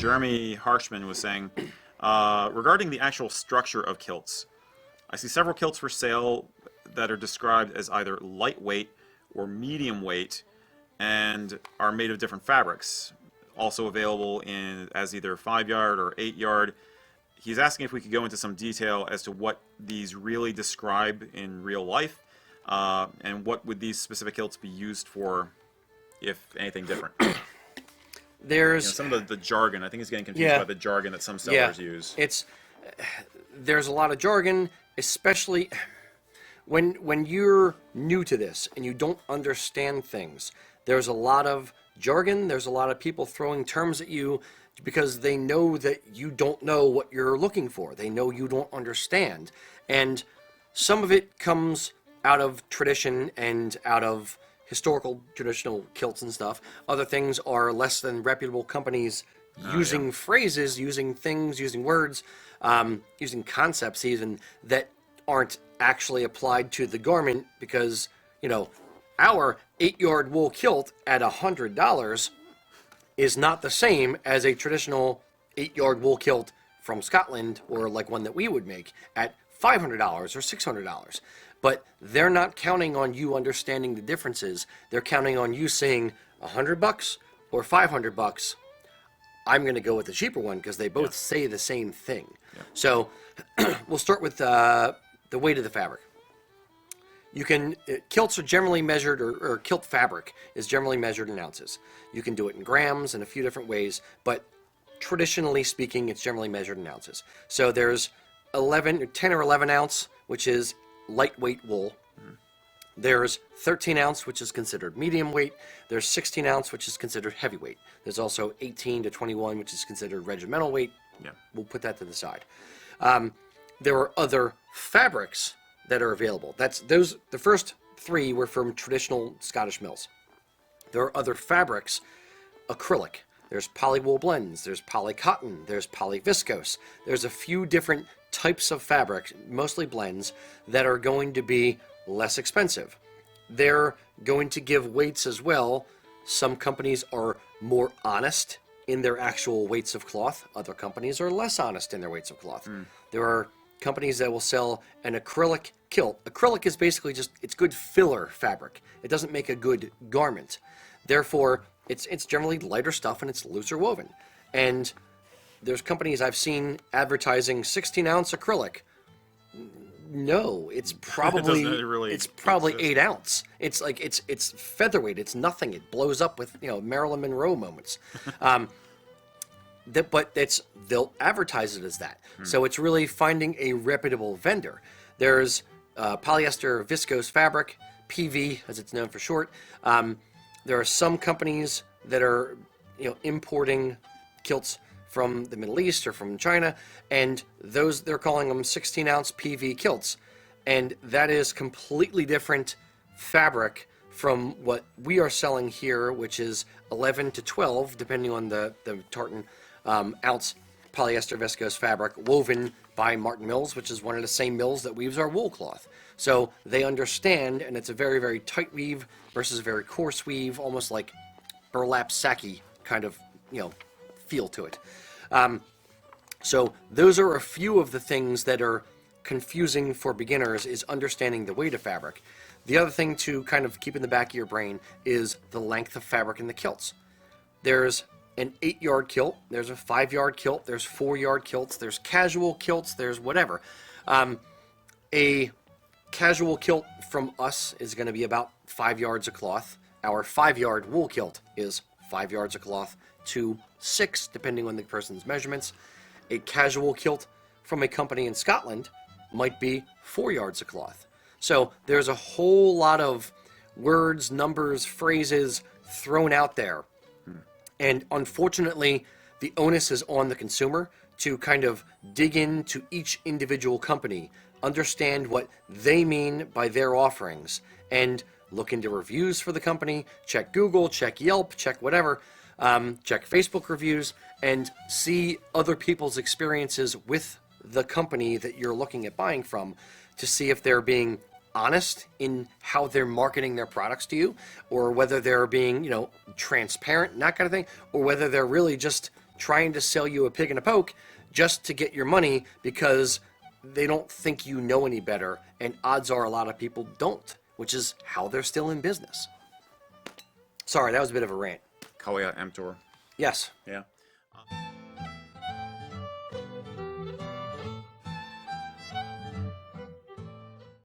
Jeremy Harshman was saying, regarding the actual structure of kilts, I see several kilts for sale that are described as either lightweight or medium weight and are made of different fabrics. Also available as either 5-yard or 8-yard. He's asking if we could go into some detail as to what these really describe in real life, and what would these specific kilts be used for, if anything different. There's some of the jargon. I think he's getting confused by the jargon that some sellers use. There's a lot of jargon, especially when you're new to this and you don't understand things. There's a lot of jargon. There's a lot of people throwing terms at you because they know that you don't know what you're looking for. They know you don't understand. And some of it comes out of tradition and out of historical traditional kilts and stuff. Other things are less than reputable companies using phrases, using things, using words, using concepts even that aren't actually applied to the garment, because, our 8-yard wool kilt at $100 is not the same as a traditional 8-yard wool kilt from Scotland, or like one that we would make at $500 or $600. But they're not counting on you understanding the differences. They're counting on you saying $100 or $500. I'm going to go with the cheaper one because they both say the same thing. Yeah. So we'll start with the weight of the fabric. Kilts are generally measured, or kilt fabric is generally measured in ounces. You can do it in grams in a few different ways, but traditionally speaking, it's generally measured in ounces. So there's 10 or 11 ounce, which is lightweight wool. Mm-hmm. There's 13 ounce, which is considered medium weight. There's 16 ounce, which is considered heavyweight. There's also 18 to 21, which is considered regimental weight. Yeah. We'll put that to the side. There are other fabrics that are available. The first 3 were from traditional Scottish mills. There are other fabrics, acrylic. There's polywool blends. There's polycotton. There's polyviscose. There's a few different types of fabric, mostly blends, that are going to be less expensive. They're going to give weights as well. Some companies are more honest in their actual weights of cloth. Other companies are less honest in their weights of cloth. There are companies that will sell an acrylic kilt. Acrylic is basically it's good filler fabric. It doesn't make a good garment. Therefore, it's generally lighter stuff and it's looser woven. And there's companies I've seen advertising 16-ounce acrylic. No, it's probably it's probably 8 ounce. It's like it's featherweight. It's nothing. It blows up with Marilyn Monroe moments. But they'll advertise it as that. So it's really finding a reputable vendor. There's polyester viscose fabric, PV as it's known for short. There are some companies that are importing kilts from the Middle East or from China, and they're calling them 16-ounce PV kilts, and that is completely different fabric from what we are selling here, which is 11 to 12, depending on the tartan ounce polyester viscose fabric woven by Martin Mills, which is one of the same mills that weaves our wool cloth. So they understand, and it's a very, very tight weave versus a very coarse weave, almost like burlap sacky kind of feel to it. So those are a few of the things that are confusing for beginners, is understanding the weight of fabric. The other thing to kind of keep in the back of your brain is the length of fabric in the kilts. There's an 8-yard kilt, there's a 5-yard kilt, there's 4-yard kilts, there's casual kilts, there's whatever. A casual kilt from us is going to be about 5 yards of cloth. Our 5-yard wool kilt is 5 yards of cloth to 6, depending on the person's measurements. A casual kilt from a company in Scotland might be 4 yards of cloth. So there's a whole lot of words, numbers, phrases thrown out there. And unfortunately, the onus is on the consumer to kind of dig into each individual company, understand what they mean by their offerings, and look into reviews for the company, check Google, check Yelp, check whatever, check Facebook reviews, and see other people's experiences with the company that you're looking at buying from to see if they're being honest in how they're marketing their products to you, or whether they're being, transparent and that kind of thing, or whether they're really just trying to sell you a pig in a poke just to get your money because they don't think you know any better, and odds are a lot of people don't, which is how they're still in business. Sorry, that was a bit of a rant. Kalia Emptor. Yes. Yeah.